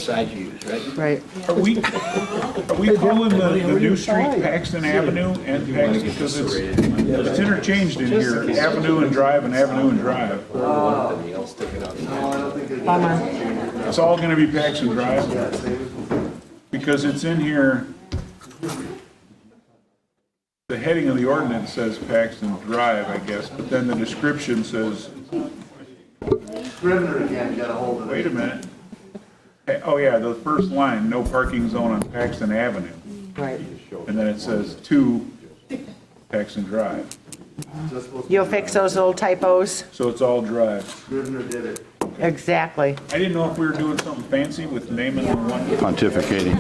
side you use, right? Right. Are we calling the new street Paxton Avenue and Paxton, because it's interchanged in here, Avenue and Drive and Avenue and Drive. Bummer. It's all gonna be Paxton Drive, because it's in here, the heading of the ordinance says Paxton Drive, I guess, but then the description says, Scrivener again got a hold of it. wait a minute. Oh yeah, the first line, no parking zone on Paxton Avenue. Right. And then it says to Paxton Drive. You'll fix those little typos? So it's all Drive. Scrivener did it. Exactly. I didn't know if we were doing something fancy with naming them one. Pontificating.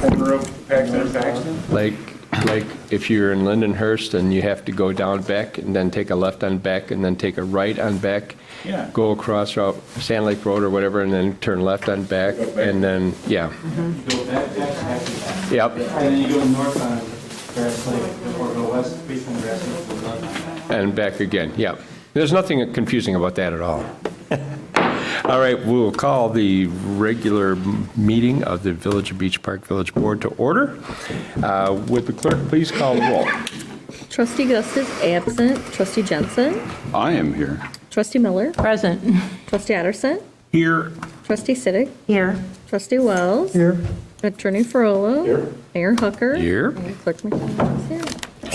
Corner of Paxton and Paxton. Like if you're in Lindenhurst and you have to go down Beck and then take a left on Beck and then take a right on Beck. Yeah. Go across Sand Lake Road or whatever and then turn left on Beck and then, yeah. Go back, Yep. and then you go north on Grass Lake, or go west, facing Grass Lake, go north. And back again, yeah. There's nothing confusing about that at all. All right, we'll call the regular meeting of the Village of Beach Park Village Board to order. Would the clerk please call the roll? Trustee Gus is absent. Trustee Jensen. I am here. Trustee Miller. Present. Trustee Addison. Here, Trustee Siddick. Here. Trustee Wells. Here. Attorney Frola. Here. Mayor Hooker. Here. And Clerk McDonald is here.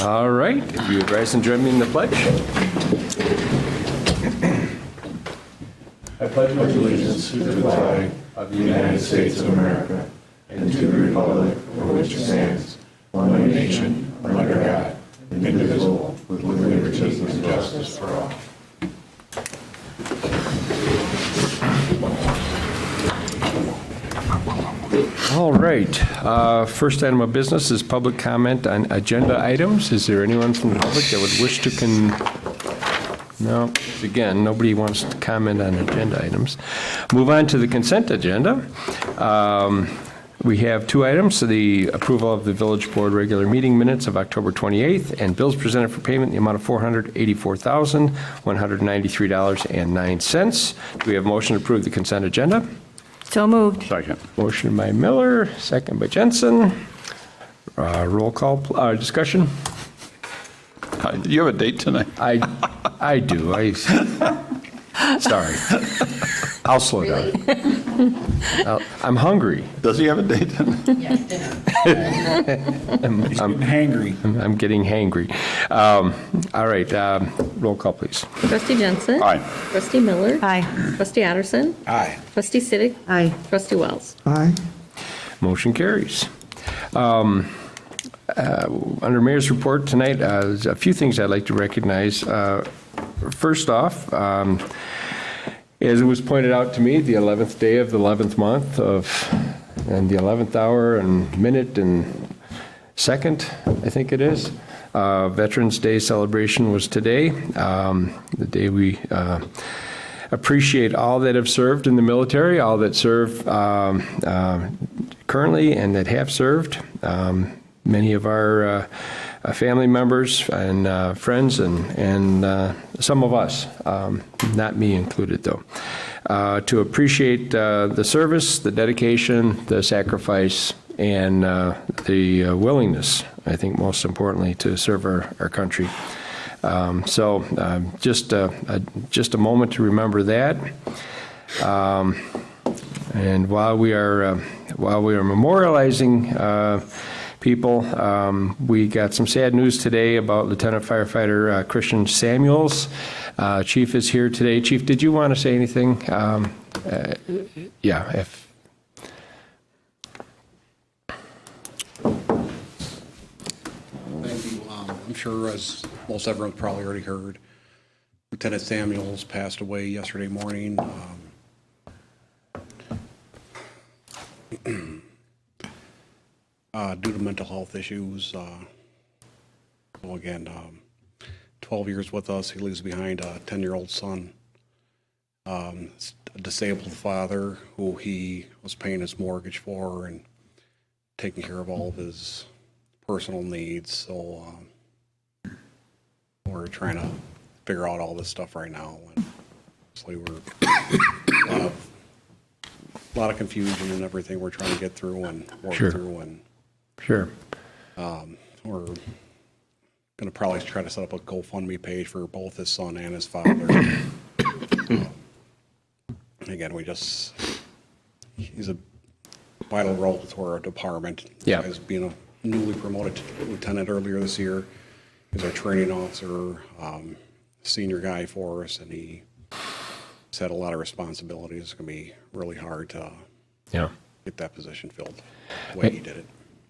All right, if you would rise and join me in the pledge. I pledge allegiance to the flag of the United States of America and to the republic for which it stands, one nation, under God, indivisible, with liberty and justice for all. All right, first item of business is public comment on agenda items. Is there anyone from the public that would wish to No, again, nobody wants to comment on agenda items. Move on to the consent agenda. We have two items, so the approval of the Village Board regular meeting minutes of October 28th and bills presented for payment in the amount of $484,193.09. Do we have a motion to approve the consent agenda? So moved. Second. Motion by Miller, second by Jensen. Roll call, discussion? Do you have a date tonight? I do. Sorry. I'll slow down. I'm hungry. Does he have a date tonight? I'm hangry. I'm getting hangry. All right, roll call, please. Trustee Jensen. Aye. Trustee Miller. Aye. Trustee Addison. Aye. Trustee Siddick. Aye. Trustee Wells. Aye. Motion carries. Under Mayor's report tonight, there's a few things I'd like to recognize. First off, as it was pointed out to me, the 11th day of the 11th month and the 11th hour and minute and second, I think it is, Veterans Day celebration was today, the day we appreciate all that have served in the military, all that serve currently and that have served. Many of our family members and friends and some of us, not me included though, to appreciate the service, the dedication, the sacrifice, and the willingness, I think most importantly, to serve our country. So just a moment to remember that. And while we are memorializing people, we got some sad news today about Lieutenant Firefighter Christian Samuels. Chief is here today. Chief, did you want to say anything? Yeah. Thank you. I'm sure, as most everyone's probably already heard, Lieutenant Samuels passed away yesterday morning. Due to mental health issues. So again, 12 years with us. He leaves behind a 10-year-old son, a disabled father who he was paying his mortgage for and taking care of all of his personal needs. So we're trying to figure out all this stuff right now. And obviously, we're a lot of a lot of confusion and everything we're trying to get through and work Sure. through, and Sure. we're gonna probably try to set up a GoFundMe page for both his son and his father. Again, he's a vital role to our department. Yeah. As being a newly promoted lieutenant earlier this year, he's our training officer, senior guy for us, and he's had a lot of responsibilities. It's gonna be really hard to Yeah. get that position filled the way he did it.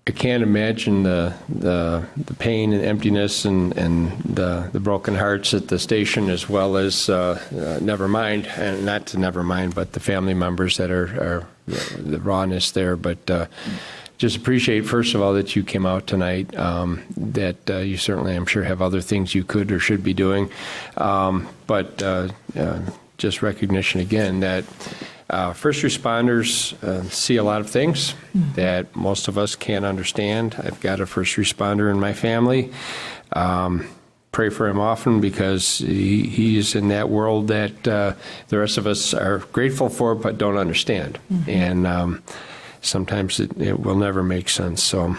I can't imagine the pain and emptiness and the broken hearts at the station, as well as never mind, and not to never mind, but the family members that are the rawness there. But just appreciate, first of all, that you came out tonight, that you certainly, I'm sure, have other things you could or should be doing. But just recognition again that first responders see a lot of things that most of us can't understand. I've got a first responder in my family. Pray for him often, because he is in that world that the rest of us are grateful for but don't understand. And sometimes it will never make sense. So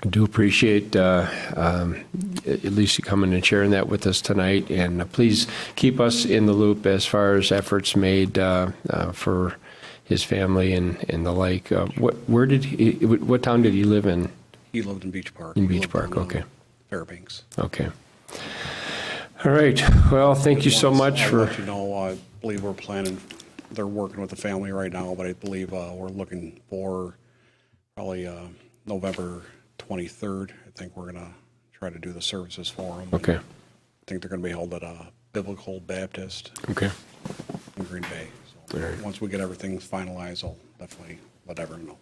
I do appreciate at least you coming and sharing that with us tonight. And please keep us in the loop as far as efforts made for his family and the like. What town did he live in? He lived in Beach Park. In He Beach lived Park, in, okay. Fairbanks. Okay. All right. Well, thank you so much I'll for. let you know, I believe we're planning, they're working with the family right now, but I believe we're looking for probably November 23rd. I think we're going to try to do the services for them. Okay. I think they're going to be held at a Biblical Baptist Okay. in Green Bay. So All right. once we get everything finalized, I'll definitely let everyone know.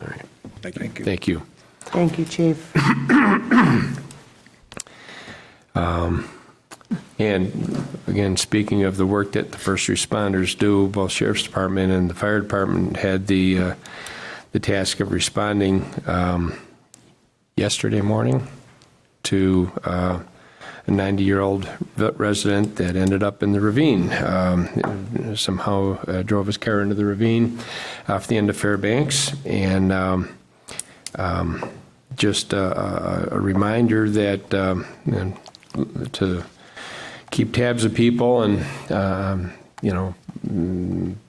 All right. Thank you. Thank you. Thank you, Chief. And again, speaking of the work that the first responders do, both Sheriff's Department and the Fire Department had the task of responding yesterday morning to a 90-year-old resident that ended up in the ravine. Somehow drove his car into the ravine off the end of Fairbanks. And just a reminder that to keep tabs of people, and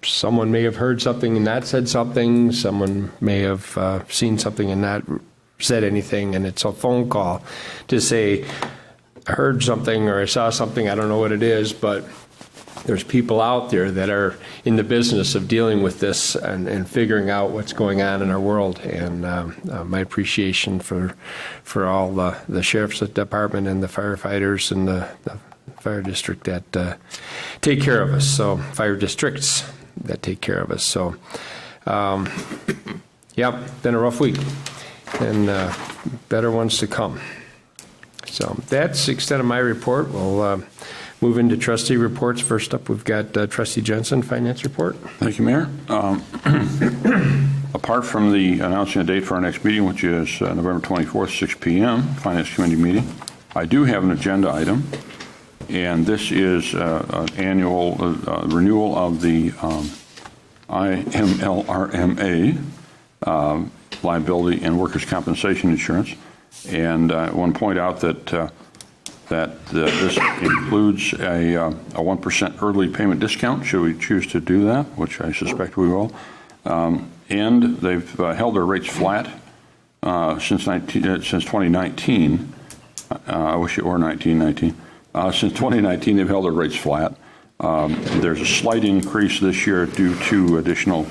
someone may have heard something and not said something. Someone may have seen something and not said anything, and it's a phone call to say, I heard something or I saw something, I don't know what it is, but there's people out there that are in the business of dealing with this and figuring out what's going on in our world. And my appreciation for all the Sheriff's Department and the firefighters and the fire district that take care of us. So fire districts that take care of us. So yeah, been a rough week, and better ones to come. So that's the extent of my report. We'll move into trustee reports. First up, we've got Trustee Jensen, Finance Report. Thank you, Mayor. Apart from the announcing a date for our next meeting, which is November 24th, 6 p.m., Finance Committee meeting, I do have an agenda item, and this is an annual renewal of the IMLRMA liability and workers' compensation insurance. And I want to point out that this includes a 1% early payment discount, should we choose to do that, which I suspect we will. And they've held their rates flat since 2019. I wish it were 1919. Since 2019, they've held their rates flat. There's a slight increase this year due to additional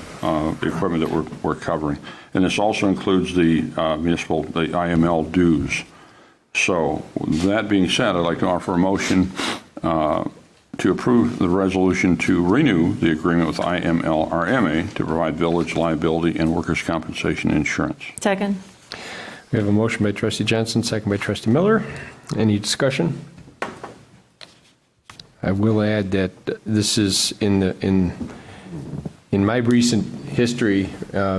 equipment that we're covering. And this also includes the the IML dues. So that being said, I'd like to offer a motion to approve the resolution to renew the agreement with IMLRMA to provide village liability and workers' compensation insurance. Second. We have a motion by Trustee Jensen, second by Trustee Miller. Any discussion? I will add that this is in my recent history,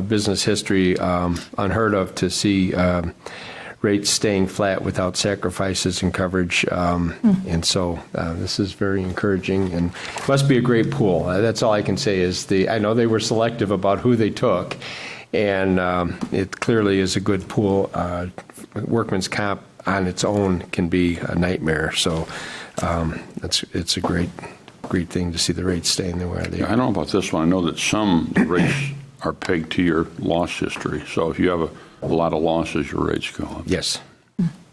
business history, unheard of to see rates staying flat without sacrifices in coverage. And so this is very encouraging and must be a great pool. That's all I can say is I know they were selective about who they took, and it clearly is a good pool. Workman's comp on its own can be a nightmare. So it's a great thing to see the rates staying the way they I are. don't know about this one. I know that some rates are pegged to your loss history. So if you have a lot of losses, your rates go up. Yes.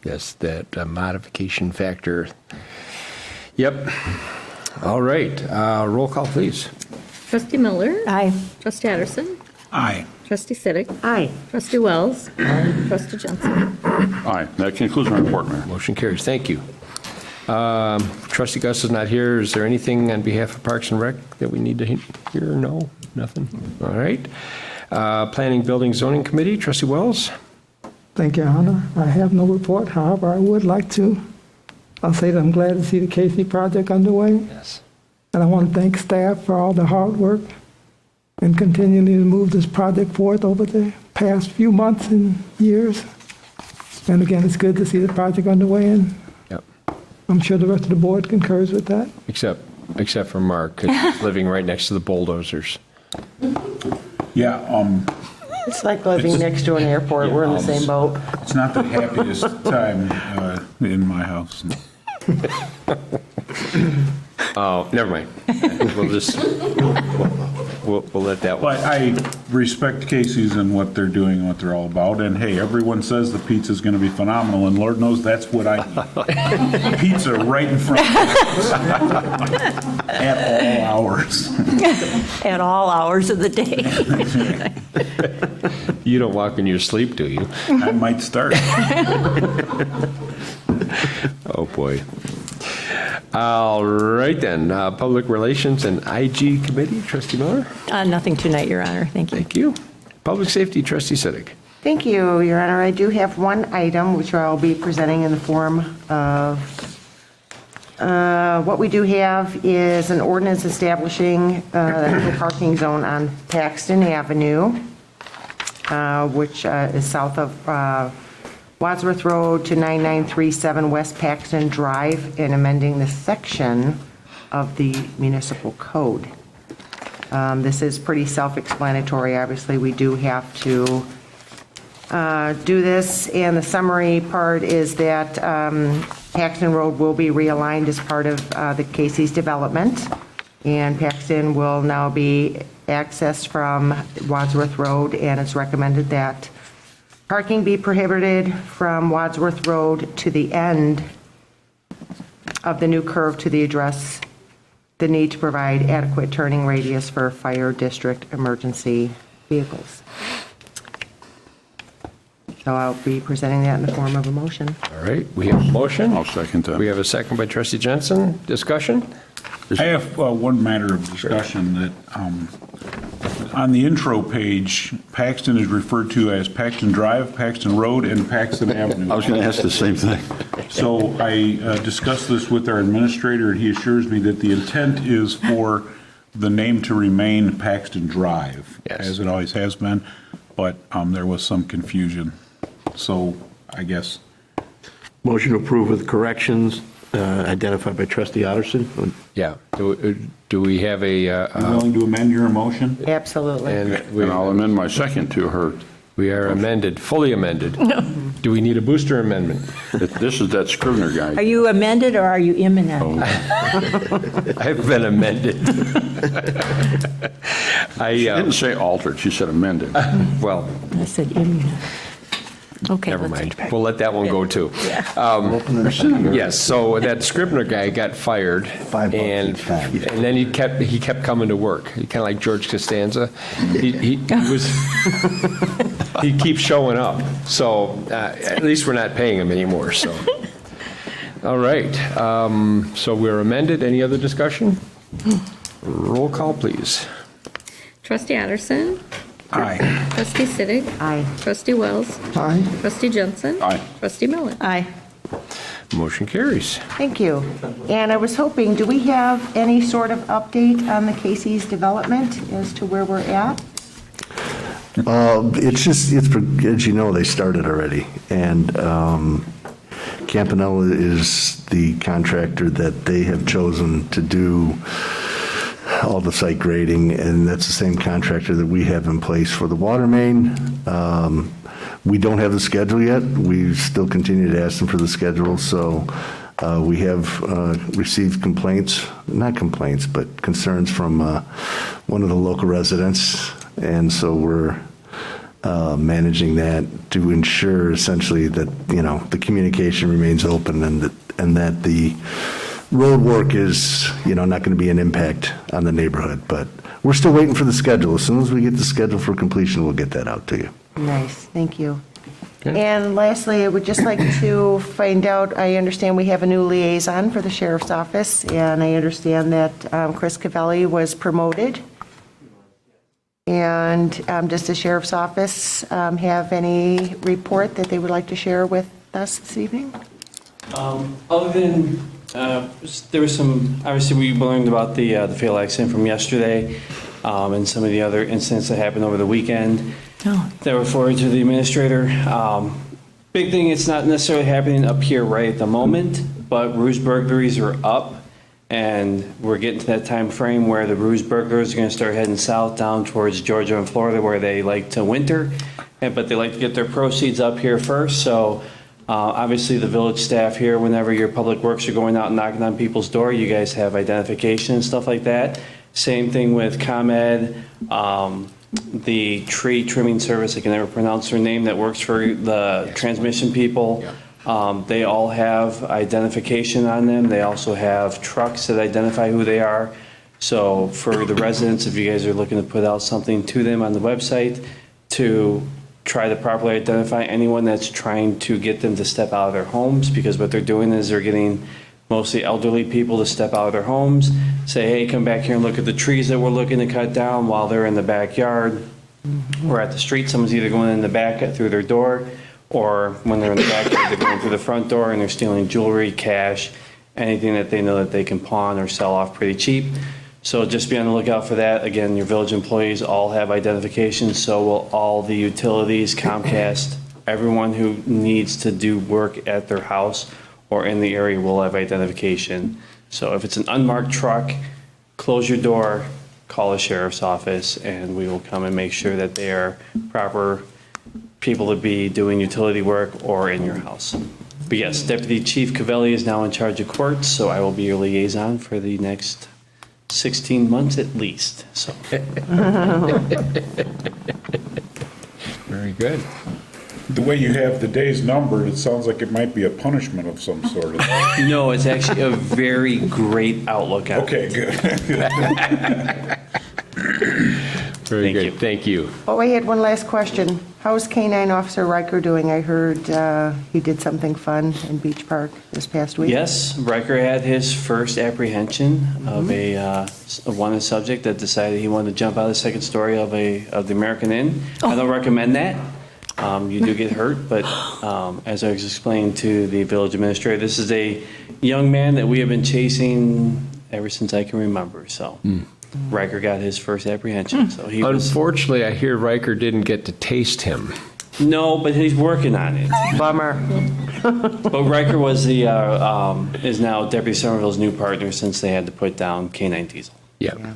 Yes, that modification factor. Yep. All right. Roll call, please. Trustee Miller. Aye. Trustee Addison. Aye. Trustee Siddick. Aye. Trustee Wells. Trustee Jensen. Aye. That concludes my report, Mayor. Motion carries. Thank you. Trustee Gus is not here. Is there anything on behalf of Parks and Rec that we need to hear? No? Nothing? All right. Planning, Building, Zoning Committee, Trustee Wells? Thank you, Your Honor. I have no report. However, I would like to. I'll say that I'm glad to see the Casey project underway, Yes. and I want to thank staff for all the hard work and continuing to move this project forward over the past few months and years. And again, it's good to see the project underway, and Yep. I'm sure the rest of the board concurs with that. Except for Mark, 'cause he's living right next to the bulldozers. Yeah, It's like living next to an airport. We're in the same boat. it's not the happiest time in my house. Oh, never mind. We'll just, we'll let that one. But I respect Casey's and what they're doing and what they're all about. And hey, everyone says the pizza's going to be phenomenal, and Lord knows that's what I eat. Pizza right in front of me at all hours. At all hours of the day. You don't walk in your sleep, do you? I might start. Oh, boy. All right, then. Public Relations and IG Committee, Trustee Miller? Nothing tonight, Your Honor. Thank you. Thank you. Public Safety, Trustee Siddick? Thank you, Your Honor. I do have one item which I'll be presenting in the form of, what we do have is an ordinance establishing a no parking zone on Paxton Avenue, which is south of Wadsworth Road to 9937 West Paxton Drive, and amending the section of the municipal code. This is pretty self-explanatory. Obviously, we do have to do this, and the summary part is that Paxton Road will be realigned as part of the Casey's development, and Paxton will now be accessed from Wadsworth Road, and it's recommended that parking be prohibited from Wadsworth Road to the end of the new curve to the address the need to provide adequate turning radius for fire district emergency vehicles. So I'll be presenting that in the form of a motion. All right, we have a motion. I'll second that. We have a second by Trustee Jensen. Discussion? I have one matter of discussion that, on the intro page, Paxton is referred to as Paxton Drive, Paxton Road, and Paxton Avenue. I was going to ask the same thing. So I discussed this with our administrator, and he assures me that the intent is for the name to remain Paxton Drive, Yes. as it always has been, but there was some confusion. So I guess, Motion to approve with corrections identified by Trustee Otterson. Yeah. Do we have a, you willing to amend your motion? Absolutely. and And I'll amend my second to her. we are amended, fully amended. Do we need a booster amendment? This is that Scrivener Are guy. you amended or are you imminent? I've been amended. She didn't say altered, she said amended. Well, I said imminent. Okay. never let's mind. take back. We'll let that one go, too. Yes, so that Scribner guy got fired, $5 and each time. and then he kept coming to work. He kind of like George Costanza. He was he keeps showing up. So at least we're not paying him anymore. So all right. So we're amended. Any other discussion? Roll call, please. Trustee Addison. Aye. Trustee Siddick. Aye. Trustee Wells. Aye. Trustee Jensen. Aye. Trustee Miller. Aye. Motion carries. Thank you. And I was hoping, do we have any sort of update on the Casey's development as to where we're at? as you know, they started already. And Campanella is the contractor that they have chosen to do all the site grading, and that's the same contractor that we have in place for the water main. We don't have the schedule yet. We still continue to ask them for the schedule, so we have received not complaints, but concerns from one of the local residents, and so we're managing that to ensure essentially that, the communication remains open and that the road work is, not going to be an impact on the neighborhood. But we're still waiting for the schedule. As soon as we get the schedule for completion, we'll get that out to you. Nice, thank you. And lastly, I would just like to find out, I understand we have a new liaison for the sheriff's office, and I understand that Chris Cavelli was promoted. And does the sheriff's office have any report that they would like to share with us this evening? Other than, there was some, obviously we learned about the fatal accident from yesterday and some of the other incidents that happened over the weekend that were forwarded to the administrator. Big thing, it's not necessarily happening up here right at the moment, but ruse burglaries are up. And we're getting to that time frame where the ruse burglars are going to start heading south down towards Georgia and Florida, where they like to winter, but they like to get their proceeds up here first. So obviously the village staff here, whenever your public works are going out and knocking on people's door, you guys have identification and stuff like that. Same thing with ComEd, the tree trimming service, I can never pronounce their name, that works for the transmission people. They all have identification on them. They also have trucks that identify who they are. So for the residents, if you guys are looking to put out something to them on the website to try to properly identify anyone that's trying to get them to step out of their homes, because what they're doing is they're getting mostly elderly people to step out of their homes, say, hey, come back here and look at the trees that we're looking to cut down while they're in the backyard or at the street. Someone's either going in the back through their door, or when they're in the backyard, they're going through the front door and they're stealing jewelry, cash, anything that they know that they can pawn or sell off pretty cheap. So just be on the lookout for that. Again, your village employees all have identification, so will all the utilities, Comcast, everyone who needs to do work at their house or in the area will have identification. So if it's an unmarked truck, close your door, call the sheriff's office, and we will come and make sure that they are proper people to be doing utility work or in your house. But yes, Deputy Chief Cavelli is now in charge of courts, so I will be your liaison for the next 16 months at least. So Very good. The way you have the days numbered, it sounds like it might be a punishment of some sort. no, it's actually a very great outlook on it. Okay, good. Very Thank good. you. Thank you. Oh, I had one last question. How's K-9 Officer Riker doing? I heard he did something fun in Beach Park this past week. Yes, Riker had his first apprehension of a wanted subject that decided he wanted to jump out of the second story of the American Inn. I don't recommend that. You do get hurt, but as I was explaining to the village administrator, this is a young man that we have been chasing ever since I can remember. So Riker got his first apprehension. So he was, Unfortunately, I hear Riker didn't get to taste him. no, but he's working on it. Bummer. But Riker was the is now Deputy Somerville's new partner since they had to put down K-9 Diesel. Yeah.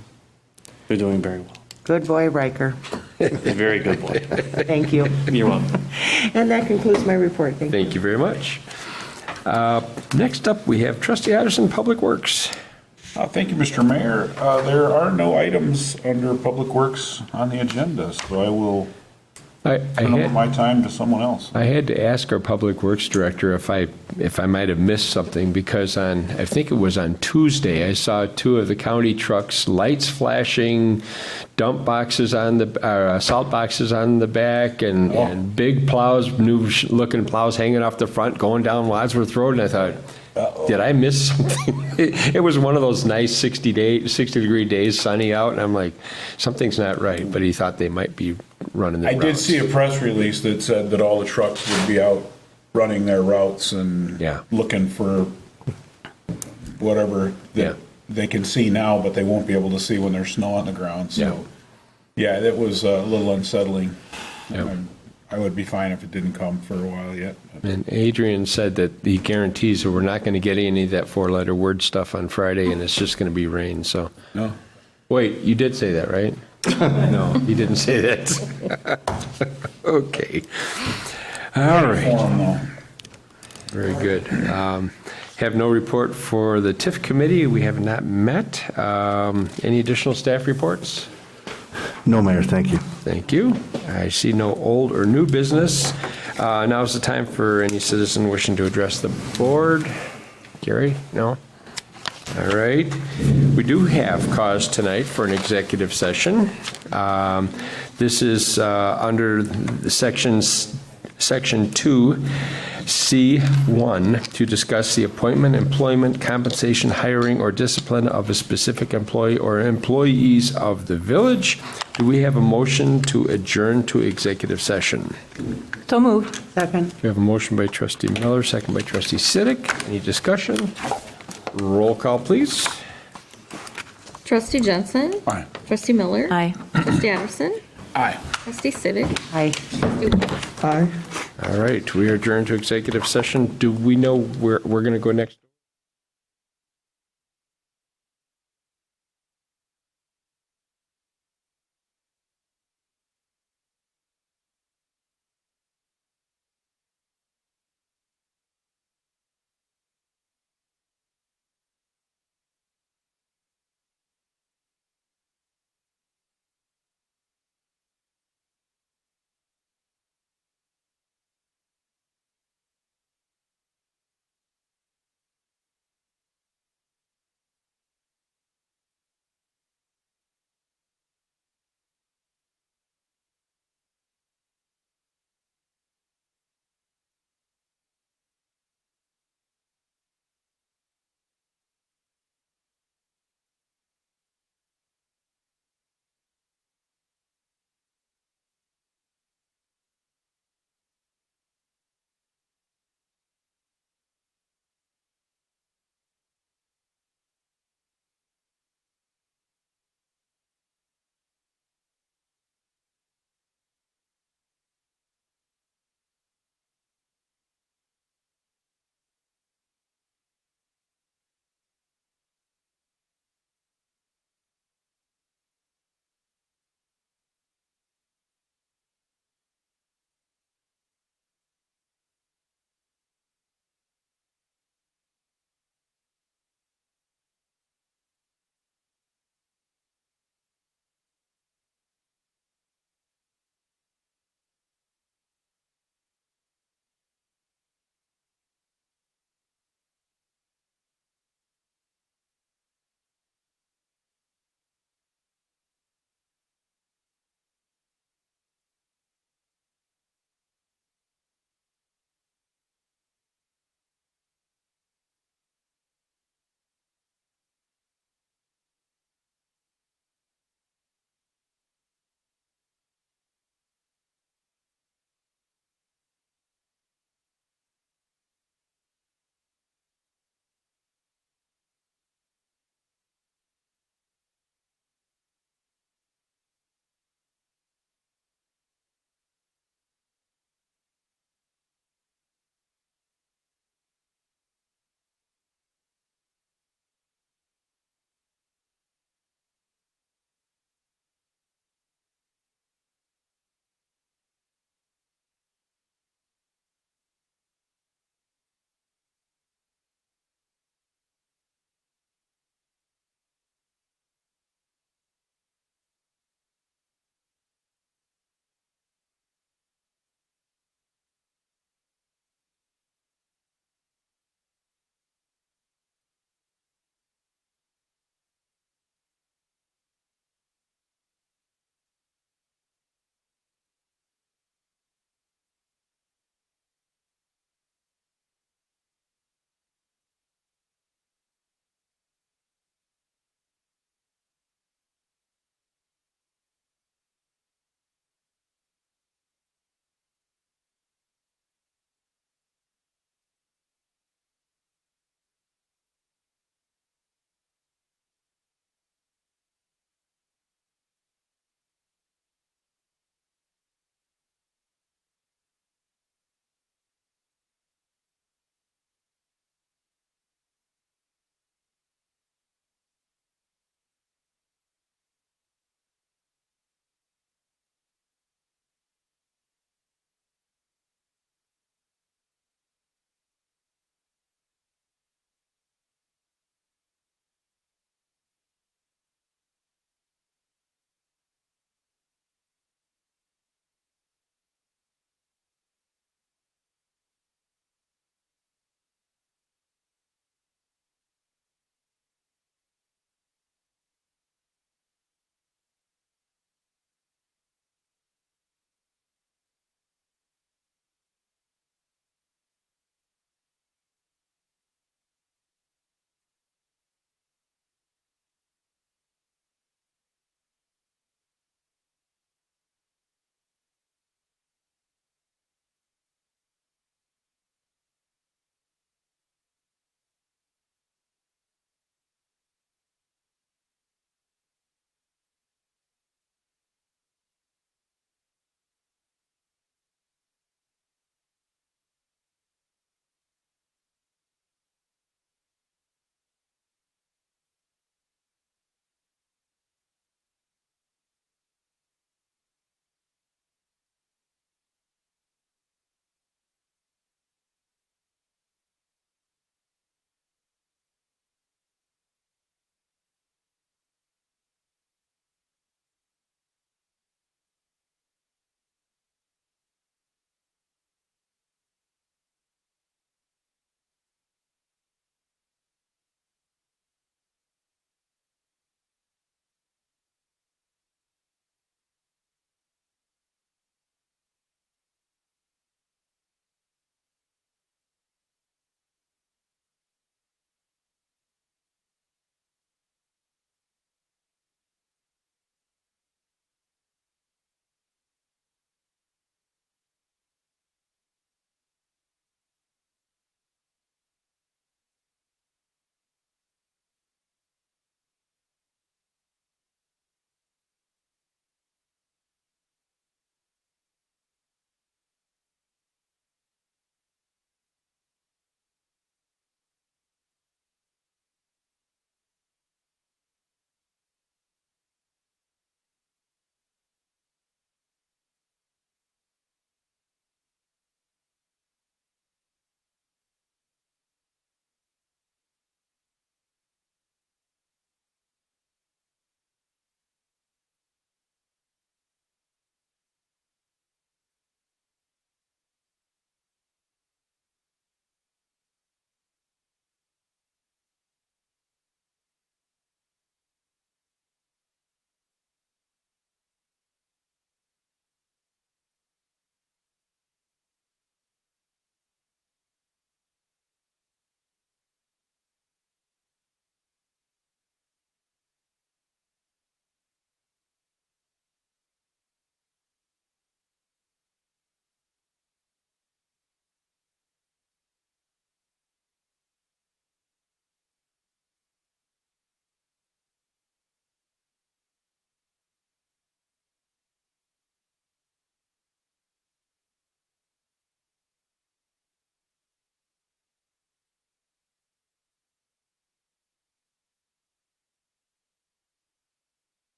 They're doing very well. Good boy, Riker. A very good boy. Thank you. You're welcome. And that concludes my report. Thank you. Thank you very much. Next up, we have Trustee Addison, Public Works. Thank you, Mr. Mayor. There are no items under Public Works on the agenda, so I will turn over my time to someone else. I had to ask our Public Works Director if I might have missed something, because I think it was on Tuesday, I saw two of the county trucks, lights flashing, dump boxes on the, salt boxes on the back, and big plows, new-looking plows hanging off the front, going down Wadsworth Road, and I thought, did I miss something? It was one of those nice 60-degree days, sunny out, and I'm like, something's not right, but he thought they might be running their I routes. did see a press release that said that all the trucks would be out running their routes and looking for whatever that they can see now, but they won't be able to see when there's snow on the ground. So, yeah, that was a little unsettling. I would be fine if it didn't come for a while yet. And Adrian said that he guarantees that we're not going to get any of that four-letter word stuff on Friday, and it's just going to be rain, so. No? Wait, you did say that, right? No, you didn't say that. Okay. All right, Form, though. very good. Have no report for the TIF committee. We have not met. Any additional staff reports? No, Mayor, thank you. Thank you. I see no old or new business. Now is the time for any citizen wishing to address the board. Gary? No? All right. We do have cause tonight for an executive session. This is under the Section 2C1 to discuss the appointment, employment, compensation, hiring, or discipline of a specific employee or employees of the village. Do we have a motion to adjourn to executive session? So moved. Second. We have a motion by trustee Miller, second by trustee Siddick. Any discussion? Roll call, please. Trustee Jensen. Aye. Trustee Miller. Aye. Trustee Addison. Aye. Trustee Siddick. Aye. Aye. All right, we are adjourned to executive session. Do we know where we're going to go next?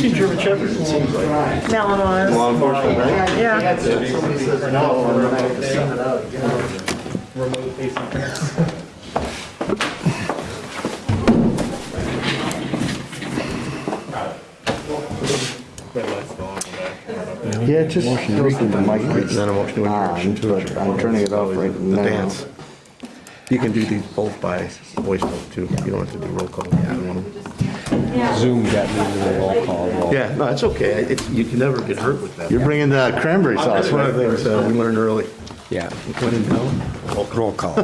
See German Shepherd, it seems like. Malinois. Law enforcement, right? Yeah. Yeah, just goes to the mic. Then a motion to adjourn. I'm turning it off right The now. dance. You can do these both by voice vote too. You don't have to do roll call. Zoom got me to the roll call. Yeah, no, it's okay. You can never get hurt with that. You're bringing the cranberry sauce, That's one of the things we learned early. Yeah. When in doubt, Roll call.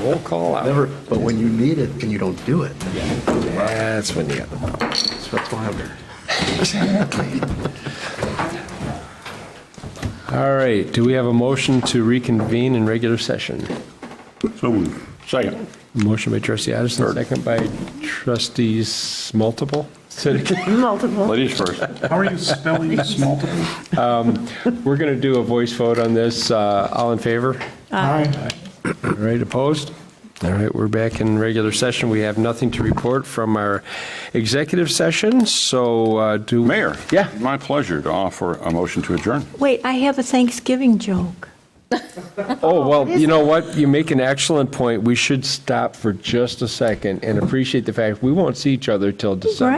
Roll call out. never, but when you need it and you don't do it, That's when you got the problem. that's what's going to happen. All right, do we have a motion to reconvene in regular session? So moved. Second. Motion by trustee Addison, second by trustees multiple? Multiple. Ladies first. How are you spelling this multiple? We're going to do a voice vote on this. All in favor? Aye. All right, opposed? All right, we're back in regular session. We have nothing to report from our executive session, so do... Mayor. Yeah. My pleasure to offer a motion to adjourn. Wait, I have a Thanksgiving joke. Oh, well, you know what? You make an excellent point. We should stop for just a second and appreciate the fact we won't see each other till December.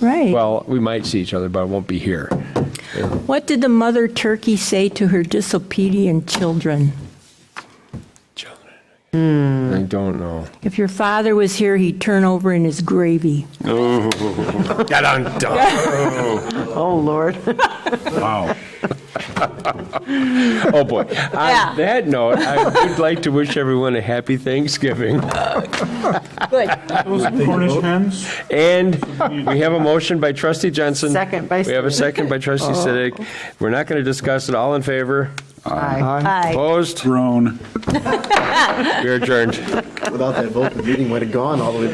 Right. Well, we might see each other, but I won't be here. What did the mother turkey say to her disobedient children? I don't know. If your father was here, he'd turn over in his gravy. Oh, Lord. Wow. Oh, boy. On that note, I would like to wish everyone a happy Thanksgiving. Good. Those Cornish hens? And we have a motion by trustee Jensen. Second by We have a Siddick. second by trustee Siddick. We're not going to discuss it. All in favor? Aye. Aye. Opposed? Grown. We are adjourned. Without that vote, the meeting might have gone all the way